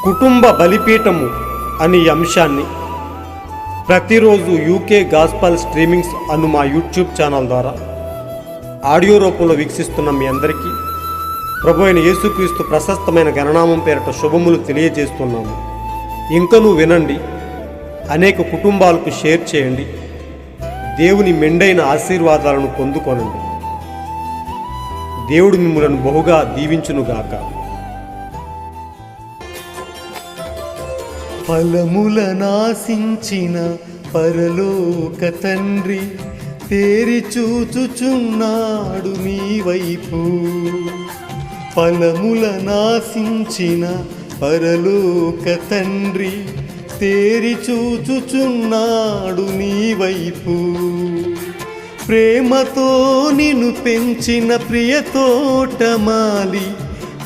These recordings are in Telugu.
కుటుంబ బలిపీఠము అనే అంశాన్ని ప్రతిరోజు యూకే గాస్పల్ స్ట్రీమింగ్స్ అను మా యూట్యూబ్ ఛానల్ ద్వారా ఆడియో రూపంలో వీక్షిస్తున్న మీ అందరికీ ప్రభు అయిన యేసుక్రీస్తు ప్రశస్తమైన గణనామం పేరిట శుభములు తెలియజేస్తున్నాము. ఇంకనూ వినండి, అనేక కుటుంబాలకు షేర్ చేయండి, దేవుని మెండైన ఆశీర్వాదాలను పొందుకొనండి. దేవుడు మిమ్మలను బహుగా దీవించునుగాక. ఫలముల నాశించిన పరలోక తండ్రి తేరి చూచుచున్నాడు మీ వైపు. ఫలముల నాశించిన పరలోక తండ్రి తేరి చూచుచున్నాడు నీ వైపు. ప్రేమతో నిన్ను పెంచిన ప్రియ తోటమాలి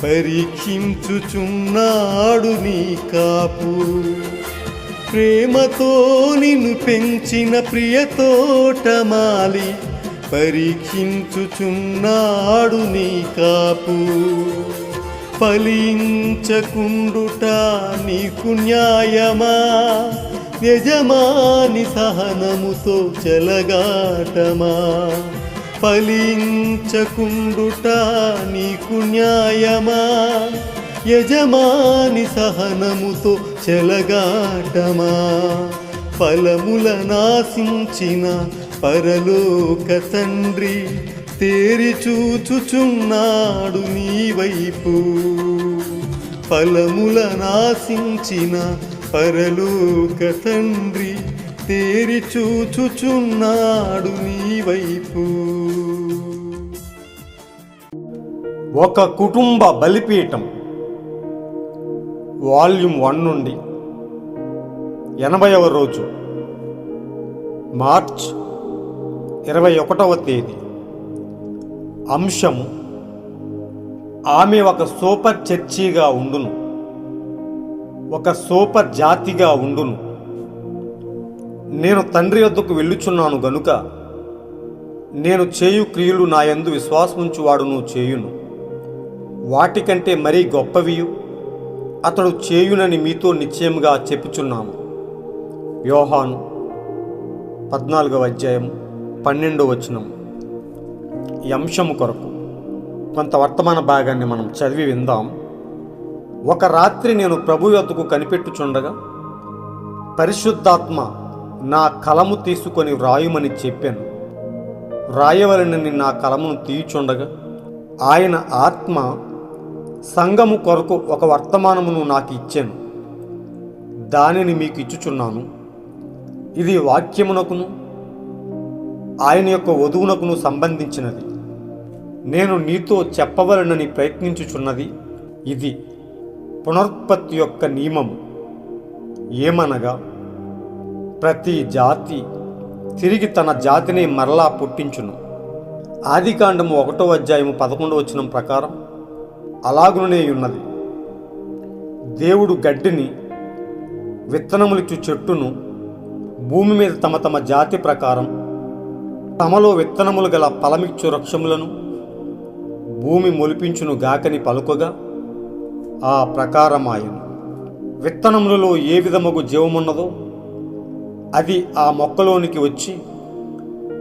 పరీక్షించుచున్నాడు నీ కాపు. ప్రేమతో నిన్ను పెంచిన ప్రియ తోటమాలి పరీక్షించుచున్నాడు నీ కాపు. ఫలించకుండుట నీకు న్యాయమా, యజమాని సహనముతో చెలగాటమా. ఫలించకుండుట నీకు న్యాయమా, యజమాని సహనముతో చెలగాటమా. ఫలముల నాశించిన పరలోక తండ్రి తేరి చూచుచున్నాడు నీ వైపు. ఫలముల నాశించిన పరలోక తండ్రి తేరి చూచుచున్నాడు నీ వైపు. ఒక కుటుంబ బలిపీఠం వాల్యూమ్ 1 నుండి 80వ రోజు, మార్చ్ 21వ తేదీ. అంశము: ఆమె ఒక సూపర్ చర్చిగా ఉండును, ఒక సూపర్ జాతిగా ఉండును. నేను తండ్రి వద్దకు వెళ్ళుచున్నాను గనుక నేను చేయు క్రియలు నా యందు విశ్వాసముంచువాడును చేయును. వాటికంటే మరీ గొప్పవియు అతడు చేయునని మీతో నిశ్చయముగా చెప్పుచున్నాను. యోహాను 14వ అధ్యాయం 12వ వచనం. ఈ అంశము కొరకు కొంత వర్తమాన భాగాన్ని మనం చదివి విందాం. ఒక రాత్రి నేను ప్రభు యొద్దకు కనిపెట్టుచుండగా పరిశుద్ధాత్మ నా కలము తీసుకొని వ్రాయుమని చెప్పాను. వ్రాయవలనని నా కలమును తీయుచుండగా ఆయన ఆత్మ సంఘము కొరకు ఒక వర్తమానమును నాకు ఇచ్చాను. దానిని మీకు ఇచ్చుచున్నాను. ఇది వాక్యమునకును ఆయన యొక్క వధువునకును సంబంధించినది. నేను నీతో చెప్పవలనని ప్రయత్నించుచున్నది ఇది: పునరుత్పత్తి యొక్క నియమము. ఏమనగా, ప్రతి జాతి తిరిగి తన జాతిని మరలా పుట్టించును. ఆదికాండము 1వ అధ్యాయము 11వ వచనం ప్రకారం అలాగునే ఉన్నది. దేవుడు గడ్డిని, విత్తనములిచ్చు చెట్టును భూమి మీద తమ తమ జాతి ప్రకారం తమలో విత్తనములు గల ఫలమిచ్చు వృక్షములను భూమి మొలిపించును గాకని పలుకగా ఆ ప్రకారమాయను. విత్తనములలో ఏ విధముగు జీవమున్నదో అది ఆ మొక్కలోనికి వచ్చి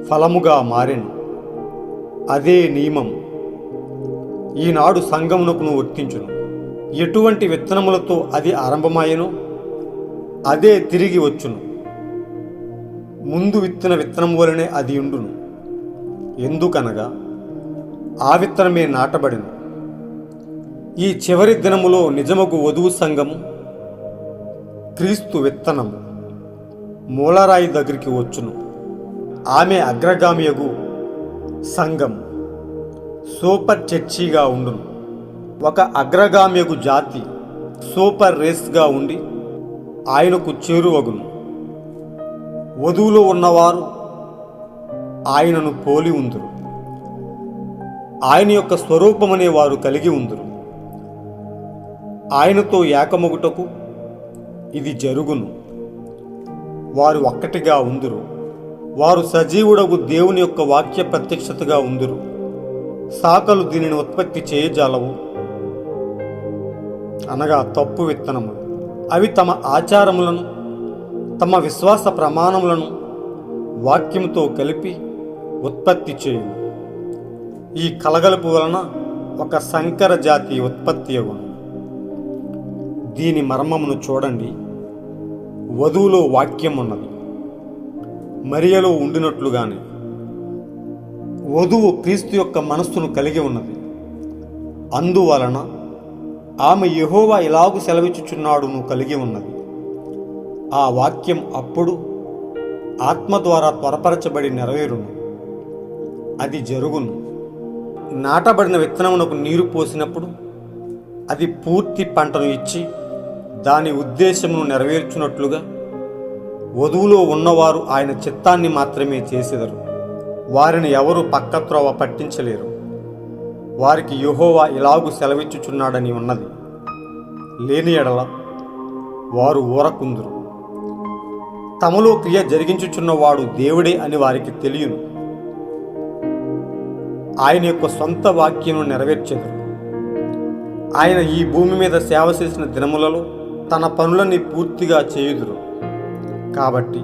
ఫలముగా మారెను. అదే నియమం ఈనాడు సంఘమునకును వర్తించును. ఎటువంటి విత్తనములతో అది ఆరంభమాయనో అదే తిరిగి వచ్చును. ముందు విత్తన విత్తనం వలనే అది ఉండును. ఎందుకనగా ఆ విత్తనమే నాటబడిను. ఈ చివరి దినములో నిజముగు వధువు సంఘము క్రీస్తు విత్తనము మూలరాయి దగ్గరికి వచ్చును. ఆమె అగ్రగామియగు సంఘం సూపర్ చర్చిగా ఉండును. ఒక అగ్రగామియగు జాతి సూపర్ రేస్గా ఉండి ఆయనకు చేరువగును. వధువులో ఉన్నవారు ఆయనను పోలి ఉందురు. ఆయన యొక్క స్వరూపమనే వారు కలిగి ఉందురు. ఆయనతో ఏకమొగుటకు ఇది జరుగును. వారు ఒక్కటిగా ఉందురు. వారు సజీవుడగు దేవుని యొక్క వాక్య ప్రత్యక్షతగా ఉందురు. శాఖలు దీనిని ఉత్పత్తి చేయజాలవు, అనగా తప్పు విత్తనములు. అవి తమ ఆచారములను, తమ విశ్వాస ప్రమాణములను వాక్యముతో కలిపి ఉత్పత్తి చేయును. ఈ కలగలుపు వలన ఒక సంకర జాతి ఉత్పత్తి అగును. దీని మర్మమును చూడండి. వధువులో వాక్యం ఉన్నది, మరియలో ఉండినట్లుగానే వధువు క్రీస్తు యొక్క మనస్సును కలిగి ఉన్నది. అందువలన ఆమె యెహోవా ఇలాగు సెలవిచ్చుచున్నాడును కలిగి ఉన్నది. ఆ వాక్యం అప్పుడు ఆత్మ ద్వారా త్వరపరచబడి నెరవేరును. అది జరుగును. నాటబడిన విత్తనమునకు నీరు పోసినప్పుడు అది పూర్తి పంటను ఇచ్చి దాని ఉద్దేశమును నెరవేర్చున్నట్లుగా వధువులో ఉన్నవారు ఆయన చిత్తాన్ని మాత్రమే చేసెదరు. వారిని ఎవరు పక్కత్రోవ పట్టించలేరు. వారికి యెహోవా ఇలాగు సెలవిచ్చుచున్నాడని ఉన్నది. లేని ఎడల వారు ఊరకుందురు. తమలో క్రియ జరిగించుచున్నవాడు దేవుడే అని వారికి తెలియను. ఆయన యొక్క సొంత వాక్యమును నెరవేర్చెదరు. ఆయన ఈ భూమి మీద సేవ చేసిన దినములలో తన పనులన్నీ పూర్తిగా చేయుదురు. కాబట్టి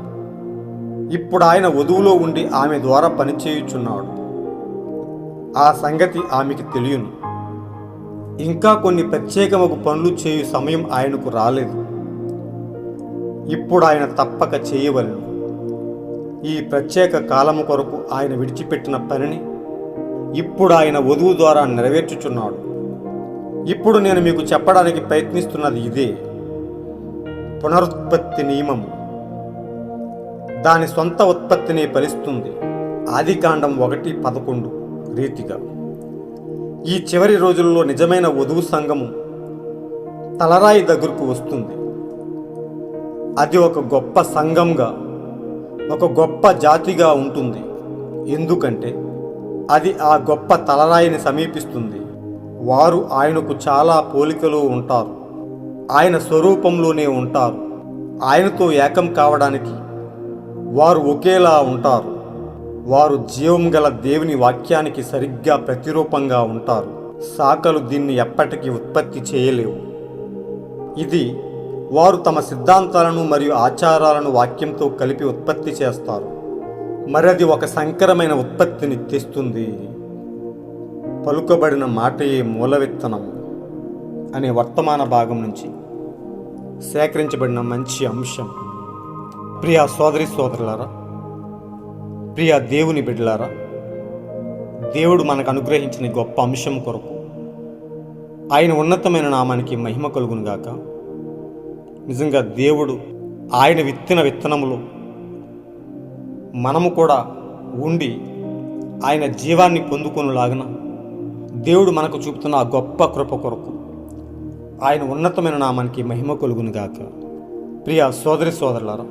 ఇప్పుడు ఆయన వధువులో ఉండి ఆమె ద్వారా పనిచేయుచున్నాడు. ఆ సంగతి ఆమెకి తెలియను. ఇంకా కొన్ని ప్రత్యేకమగు పనులు చేయు సమయం ఆయనకు రాలేదు. ఇప్పుడు ఆయన తప్పక చేయవలెను. ఈ ప్రత్యేక కాలము కొరకు ఆయన విడిచిపెట్టిన పనిని ఇప్పుడు ఆయన వధువు ద్వారా నెరవేర్చుచున్నాడు. ఇప్పుడు నేను మీకు చెప్పడానికి ప్రయత్నిస్తున్నది ఇదే: పునరుత్పత్తి నియమము దాని సొంత ఉత్పత్తిని ఫలిస్తుంది. ఆదికాండం 1:11 రీతిగా ఈ చివరి రోజుల్లో నిజమైన వధువు సంఘము తలరాయి దగ్గరకు వస్తుంది. అది ఒక గొప్ప సంఘంగా, ఒక గొప్ప జాతిగా ఉంటుంది. ఎందుకంటే అది ఆ గొప్ప తలరాయిని సమీపిస్తుంది. వారు ఆయనకు చాలా పోలికలో ఉంటారు. ఆయన స్వరూపంలోనే ఉంటారు. ఆయనతో ఏకం కావడానికి వారు ఒకేలా ఉంటారు. వారు జీవం గల దేవుని వాక్యానికి సరిగ్గా ప్రతిరూపంగా ఉంటారు. శాఖలు దీన్ని ఎప్పటికీ ఉత్పత్తి చేయలేవు. ఇది వారు తమ సిద్ధాంతాలను మరియు ఆచారాలను వాక్యంతో కలిపి ఉత్పత్తి చేస్తారు. మరి అది ఒక సంకరమైన ఉత్పత్తిని తెస్తుంది. పలుకబడిన మాటయే మూల విత్తనము అనే వర్తమాన భాగం నుంచి సేకరించబడిన మంచి అంశం. ప్రియా సోదరి సోదరులారా, ప్రియా దేవుని బిడ్డలారా, దేవుడు మనకు అనుగ్రహించిన గొప్ప అంశం కొరకు ఆయన ఉన్నతమైన నామానికి మహిమ కలుగునుగాక. నిజంగా దేవుడు ఆయన విత్తిన విత్తనములో మనము కూడా ఉండి ఆయన జీవాన్ని పొందుకొనులాగన దేవుడు మనకు చూపుతున్న ఆ గొప్ప కృప కొరకు ఆయన ఉన్నతమైన నామానికి మహిమ కలుగునుగాక. ప్రియా సోదరి సోదరులారా,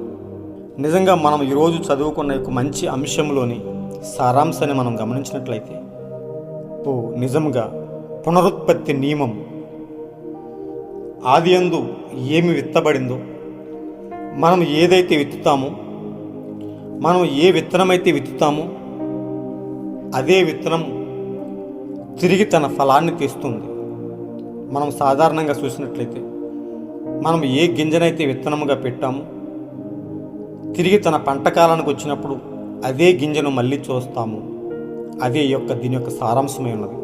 నిజంగా మనం ఈరోజు చదువుకున్న యొక్క మంచి అంశంలోని సారాంశాన్ని మనం గమనించినట్లయితే నిజంగా పునరుత్పత్తి నియమం ఆదియందు ఏమి విత్తబడిందో, మనం ఏదైతే విత్తుతామో, మనం ఏ విత్తనమైతే విత్తుతామో అదే విత్తనం తిరిగి తన ఫలాన్ని తెస్తుంది. మనం సాధారణంగా చూసినట్లయితే మనం ఏ గింజనైతే విత్తనముగా పెట్టామో తిరిగి తన పంట కాలానికి వచ్చినప్పుడు అదే గింజను మళ్ళీ చూస్తాము. అదే దీని యొక్క సారాంశమై ఉన్నది.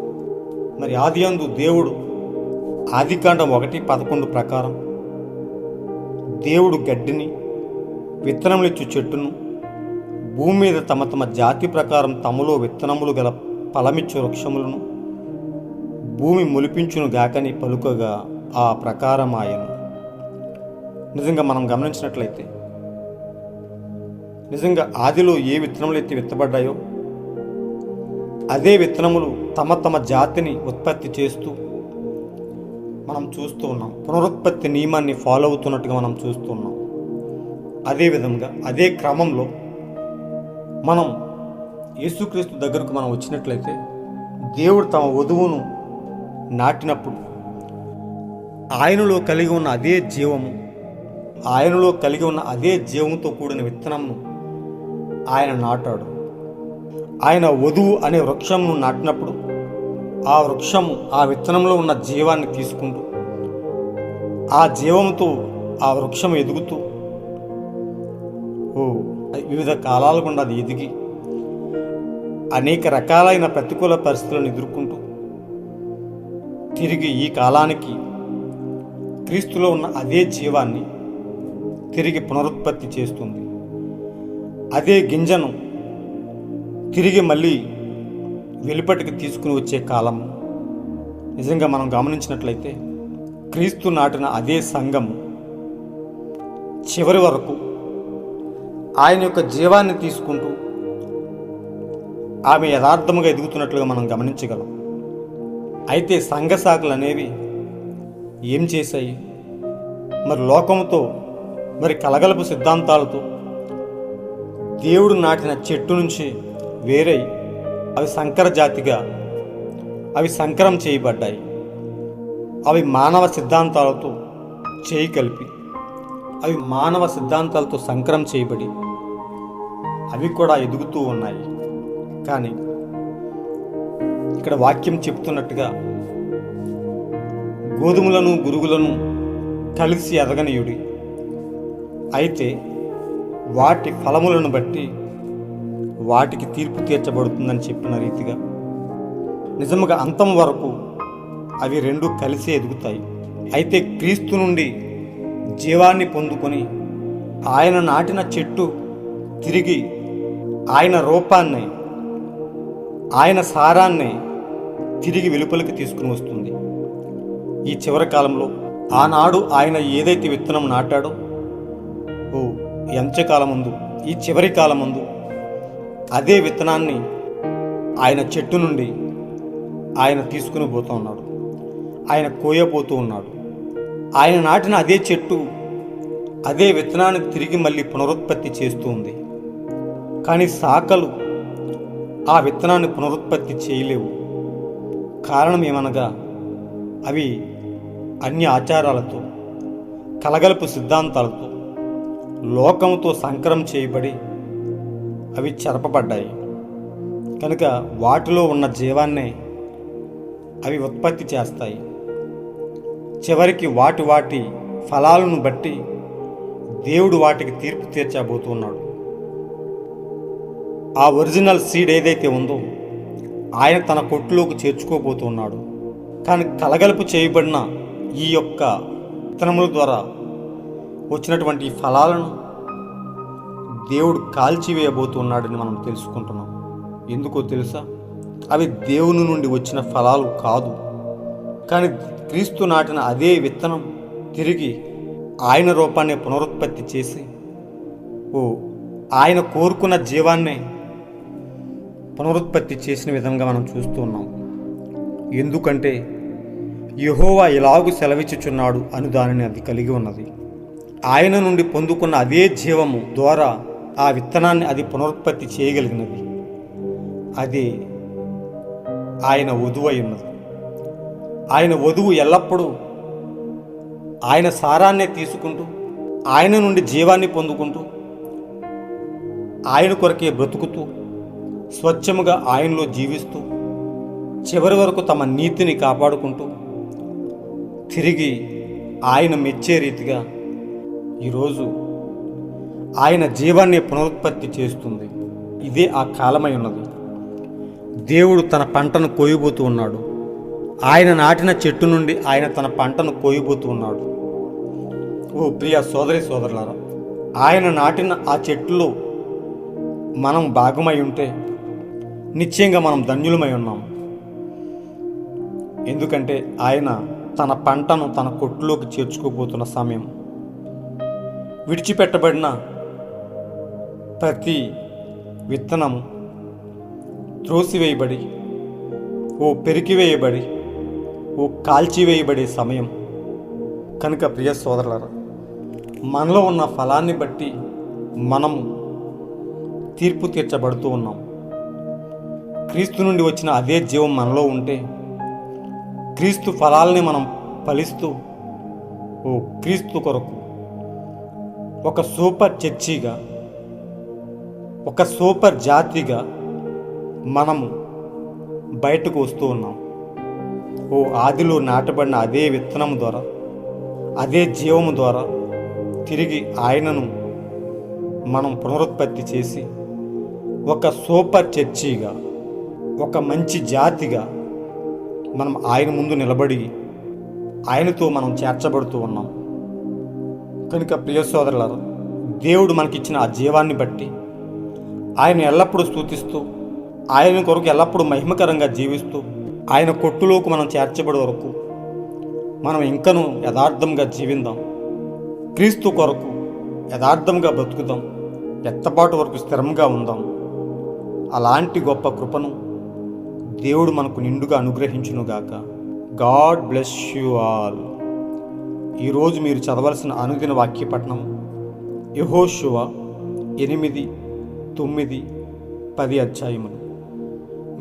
మరి ఆదియందు దేవుడు ఆదికాండం 1:11 ప్రకారం దేవుడు గడ్డిని, విత్తనములిచ్చు చెట్టును, భూమి మీద తమ తమ జాతి ప్రకారం తమలో విత్తనములు గల ఫలమిచ్చు వృక్షములను భూమి మొలిపించును గాకని పలుకగా ఆ ప్రకారం ఆయను. నిజంగా మనం గమనించినట్లయితే నిజంగా ఆదిలో ఏ విత్తనములు అయితే విత్తబడ్డాయో అదే విత్తనములు తమ తమ జాతిని ఉత్పత్తి చేస్తూ మనం చూస్తూ ఉన్నాం. పునరుత్పత్తి నియమాన్ని ఫాలో అవుతున్నట్టుగా మనం చూస్తున్నాం. అదేవిధంగా అదే క్రమంలో మనం యేసుక్రీస్తు దగ్గరకు మనం వచ్చినట్లయితే దేవుడు తమ వధువును నాటినప్పుడు ఆయనలో కలిగి ఉన్న అదే జీవము, ఆయనలో కలిగి ఉన్న అదే జీవంతో కూడిన విత్తనమును ఆయన నాటాడు. ఆయన వధువు అనే వృక్షమును నాటినప్పుడు ఆ వృక్షము ఆ విత్తనంలో ఉన్న జీవాన్ని తీసుకుంటూ ఆ జీవంతో ఆ వృక్షం ఎదుగుతూ వివిధ కాలాల గుండా అది ఎదిగి అనేక రకాలైన ప్రతికూల పరిస్థితులను ఎదుర్కొంటూ తిరిగి ఈ కాలానికి క్రీస్తులో ఉన్న అదే జీవాన్ని తిరిగి పునరుత్పత్తి చేస్తుంది. అదే గింజను తిరిగి మళ్ళీ వెలుపటికి తీసుకుని వచ్చే కాలం నిజంగా మనం గమనించినట్లయితే క్రీస్తు నాటిన అదే సంఘం చివరి వరకు ఆయన యొక్క జీవాన్ని తీసుకుంటూ ఆమె యథార్థముగా ఎదుగుతున్నట్లుగా మనం గమనించగలం. అయితే సంఘ శాఖలు అనేవి ఏం చేశాయి? మరి లోకంతో మరి కలగలుపు సిద్ధాంతాలతో దేవుడు నాటిన చెట్టు నుంచి వేరై అవి సంకర జాతిగా అవి సంకరం చేయబడ్డాయి. అవి మానవ సిద్ధాంతాలతో చేయి కలిపి అవి మానవ సిద్ధాంతాలతో సంకరం చేయబడి అవి కూడా ఎదుగుతూ ఉన్నాయి. కానీ ఇక్కడ వాక్యం చెప్తున్నట్టుగా గోధుమలను గురుగులను కలిసి ఎదగనీయుడి, అయితే వాటి ఫలములను బట్టి వాటికి తీర్పు తీర్చబడుతుందని చెప్పిన రీతిగా నిజముగా అంతం వరకు అవి రెండు కలిసి ఎదుగుతాయి. అయితే క్రీస్తు నుండి జీవాన్ని పొందుకొని ఆయన నాటిన చెట్టు తిరిగి ఆయన రూపాన్ని ఆయన సారాన్ని తిరిగి వెలుపలికి తీసుకుని వస్తుంది. ఈ చివరి కాలంలో ఆనాడు ఆయన ఏదైతే విత్తనం నాటాడో ఈ అంత్యకాలం ముందు ఈ చివరి కాలం ముందు అదే విత్తనాన్ని ఆయన చెట్టు నుండి ఆయన తీసుకుని పోతూ ఉన్నాడు. ఆయన కోయపోతూ ఉన్నాడు. ఆయన నాటిన అదే చెట్టు అదే విత్తనాన్ని తిరిగి మళ్ళీ పునరుత్పత్తి చేస్తూ ఉంది. కానీ శాఖలు ఆ విత్తనాన్ని పునరుత్పత్తి చేయలేవు. కారణం ఏమనగా అవి అన్ని ఆచారాలతో కలగలుపు సిద్ధాంతాలతో లోకంతో సంకరం చేయబడి అవి చెరపబడ్డాయి. కనుక వాటిలో ఉన్న జీవాన్నే అవి ఉత్పత్తి చేస్తాయి. చివరికి వాటి ఫలాలను బట్టి దేవుడు వాటికి తీర్పు తీర్చబోతున్నాడు. ఆ ఒరిజినల్ సీడ్ ఏదైతే ఉందో ఆయన తన కొట్టులోకి చేర్చుకోబోతున్నాడు. కానీ కలగలుపు చేయబడిన ఈ యొక్క విత్తనముల ద్వారా వచ్చినటువంటి ఫలాలను దేవుడు కాల్చివేయబోతున్నాడని మనం తెలుసుకుంటున్నాం. ఎందుకో తెలుసా? అవి దేవుని నుండి వచ్చిన ఫలాలు కాదు. కానీ క్రీస్తు నాటిన అదే విత్తనం తిరిగి ఆయన రూపాన్ని పునరుత్పత్తి చేసి ఆయన కోరుకున్న జీవాన్నే పునరుత్పత్తి చేసిన విధంగా మనం చూస్తూ ఉన్నాం. ఎందుకంటే యెహోవా ఇలాగు సెలవిచ్చుచున్నాడు అని దానిని అది కలిగి ఉన్నది. ఆయన నుండి పొందుకున్న అదే జీవము ద్వారా ఆ విత్తనాన్ని అది పునరుత్పత్తి చేయగలిగినది. అది ఆయన వధువు అయి ఉన్నది. ఆయన వధువు ఎల్లప్పుడూ ఆయన సారాన్నే తీసుకుంటూ ఆయన నుండి జీవాన్ని పొందుకుంటూ ఆయన కొరకే బ్రతుకుతూ స్వచ్ఛముగా ఆయనలో జీవిస్తూ చివరి వరకు తమ నీతిని కాపాడుకుంటూ తిరిగి ఆయన మెచ్చే రీతిగా ఈరోజు ఆయన జీవాన్ని పునరుత్పత్తి చేస్తుంది. ఇదే ఆ కాలమై ఉన్నది. దేవుడు తన పంటను కోయబోతూ ఉన్నాడు. ఆయన నాటిన చెట్టు నుండి ఆయన తన పంటను కోయబోతూ ఉన్నాడు. ప్రియ సోదరి సోదరులారా, ఆయన నాటిన ఆ చెట్టులో మనం భాగమై ఉంటే నిశ్చయంగా మనం ధన్యులమై ఉన్నాం. ఎందుకంటే ఆయన తన పంటను తన కొట్టులోకి చేర్చుకోబోతున్న సమయం. విడిచిపెట్టబడిన ప్రతి విత్తనము త్రోసివేయబడి పెరికివేయబడి కాల్చివేయబడే సమయం. కనుక ప్రియ సోదరులారా, మనలో ఉన్న ఫలాన్ని బట్టి మనము తీర్పు తీర్చబడుతూ ఉన్నాం. క్రీస్తు నుండి వచ్చిన అదే జీవం మనలో ఉంటే క్రీస్తు ఫలాల్ని మనం ఫలిస్తూ క్రీస్తు కొరకు ఒక సూపర్ చర్చిగా ఒక సూపర్ జాతిగా మనము బయటకు వస్తూ ఉన్నాం. ఆదిలో నాటబడిన అదే విత్తనం ద్వారా అదే జీవము ద్వారా తిరిగి ఆయనను మనం పునరుత్పత్తి చేసి ఒక సూపర్ చర్చిగా, ఒక మంచి జాతిగా మనం ఆయన ముందు నిలబడి ఆయనతో మనం చేర్చబడుతూ ఉన్నాం. కనుక ప్రియ సోదరులారా, దేవుడు మనకిచ్చిన ఆ జీవాన్ని బట్టి ఆయన ఎల్లప్పుడూ స్తుతిస్తూ, ఆయన కొరకు ఎల్లప్పుడూ మహిమకరంగా జీవిస్తూ, ఆయన కొట్టులోకి మనం చేర్చబడే వరకు మనం ఇంకనూ యథార్థంగా జీవిద్దాం. క్రీస్తు కొరకు యథార్థంగా బ్రతుకుదాం. ఎత్తపాటు వరకు స్థిరంగా ఉందాం. అలాంటి గొప్ప కృపను దేవుడు మనకు నిండుగా అనుగ్రహించునుగాక. God bless you all. ఈరోజు మీరు చదవలసిన అనుదిన వాక్యపట్నం యెహోషువ 8, 9, 10 అధ్యాయములు.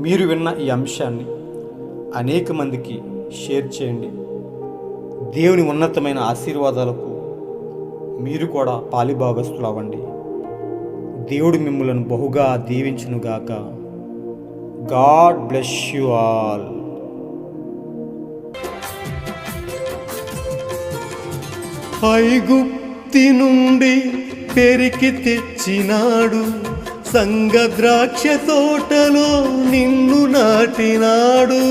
మీరు విన్న ఈ అంశాన్ని అనేక మందికి షేర్ చేయండి. దేవుని ఉన్నతమైన ఆశీర్వాదాలకు మీరు కూడా పాలిభాగస్తులు అవ్వండి. దేవుడు మిమ్మలను బహుగా దీవించునుగాక. God bless you all. ఐగుప్తి నుండి పెరికి తెచ్చినాడు, సంగ ద్రాక్ష తోటలో నిన్ను నాటినాడు.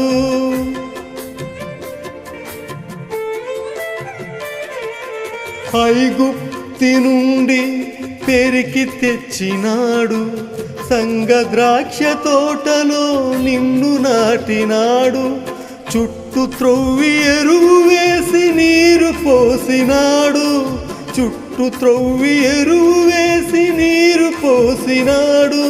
ఐగుప్తి నుండి పెరికి తెచ్చినాడు, సంగ ద్రాక్ష తోటలో నిన్ను నాటినాడు. చుట్టూ త్రొవ్వి ఎరువు వేసి నీరు పోసినాడు, చుట్టూ త్రొవ్వి ఎరువు వేసి నీరు పోసినాడు.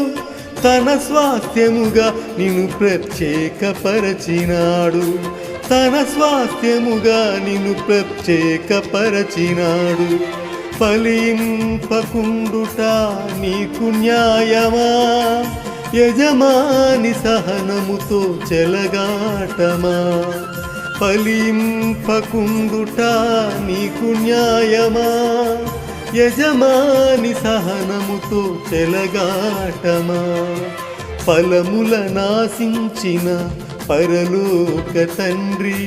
తన స్వాస్థ్యముగా నిన్ను ప్రత్యేకపరచినాడు, తన స్వాస్థ్యముగా నిన్ను ప్రత్యేకపరచినాడు. ఫలింపకుండుట నీకు న్యాయమా, యజమాని సహనముతో చెలగాటమా. ఫలింపకుండుట నీకు న్యాయమా, యజమాని సహనముతో చెలగాటమా. ఫలముల నాశించిన పరలోక తండ్రి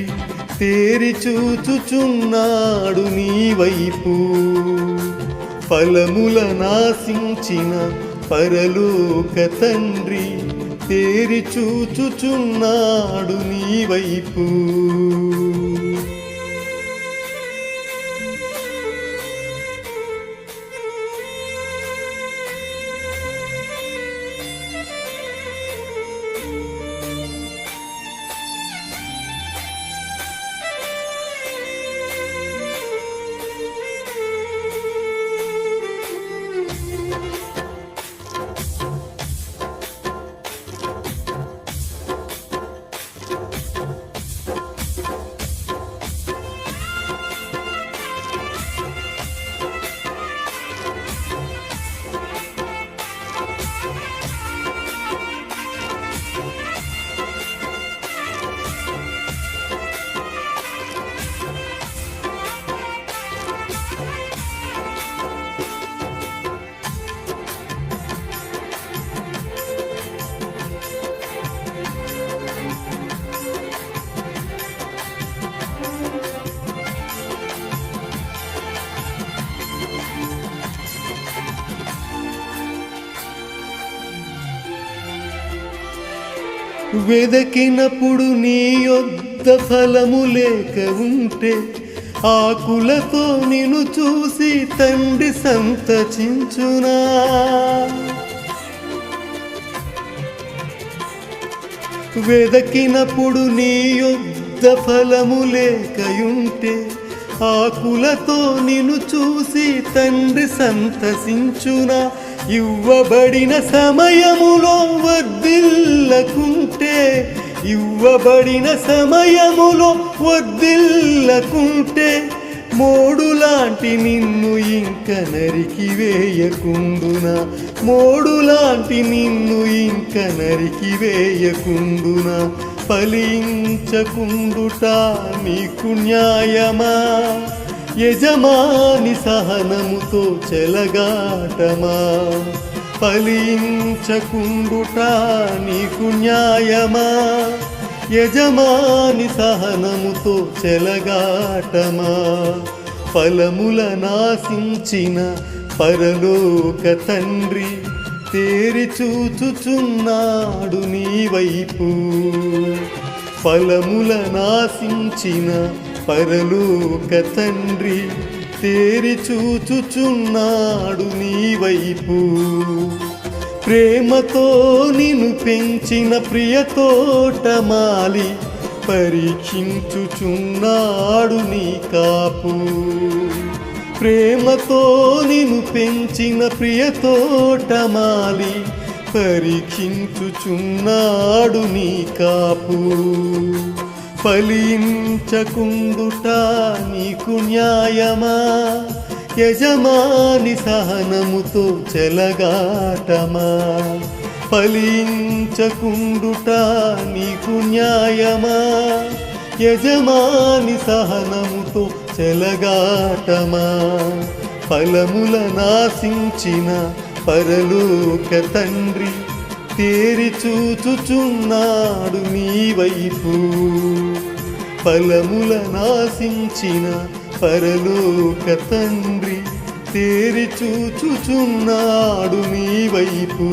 తేరి చూచుచున్నాడు నీ వైపు. ఫలముల నాశించిన పరలోక తండ్రి తేరి చూచుచున్నాడు నీ వైపు. వెదకినప్పుడు నీ యొద్ద ఫలము లేక ఉంటే, ఆకులతో నిన్ను చూసి తండ్రి సంతచించునా. వెదకినప్పుడు నీ యొద్ద ఫలము లేకయుంటే, ఆకులతో నిన్ను చూసి తండ్రి సంతసించునా. ఇవ్వబడిన సమయములో వర్ధిల్లకుంటే, ఇవ్వబడిన సమయములో వర్ధిల్లకుంటే, మోడులాంటి నిన్ను ఇంక నరికి వేయకుండునా. మోడులాంటి నిన్ను ఇంక నరికి వేయకుండునా. ఫలించకుండుట నీకు న్యాయమా, యజమాని సహనముతో చెలగాటమా. ఫలించకుండుట నీకు న్యాయమా, యజమాని సహనముతో చెలగాటమా. ఫలముల నాశించిన పరలోక తండ్రి తేరి చూచుచున్నాడు నీ వైపు. ఫలముల నాశించిన పరలోక తండ్రి తేరి చూచుచున్నాడు నీ వైపు. ప్రేమతో నిన్ను పెంచిన ప్రియ తోటమాలి పరీక్షించుచున్నాడు నీ కాపు. ప్రేమతో నిన్ను పెంచిన ప్రియ తోటమాలి పరీక్షించుచున్నాడు నీ కాపు. ఫలించకుండుట నీకు న్యాయమా, యజమాని సహనముతో చెలగాటమా. ఫలించకుండుట నీకు న్యాయమా, యజమాని సహనముతో చెలగాటమా. ఫలముల నాశించిన పరలోక తండ్రి తేరి చూచుచున్నాడు నీ వైపు. ఫలముల నాశించిన పరలోక తండ్రి తేరి చూచుచున్నాడు నీ వైపు.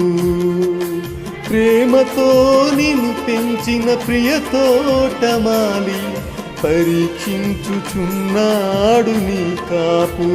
ప్రేమతో నిన్ను పెంచిన ప్రియ తోటమాలి పరీక్షించుచున్నాడు నీ కాపు.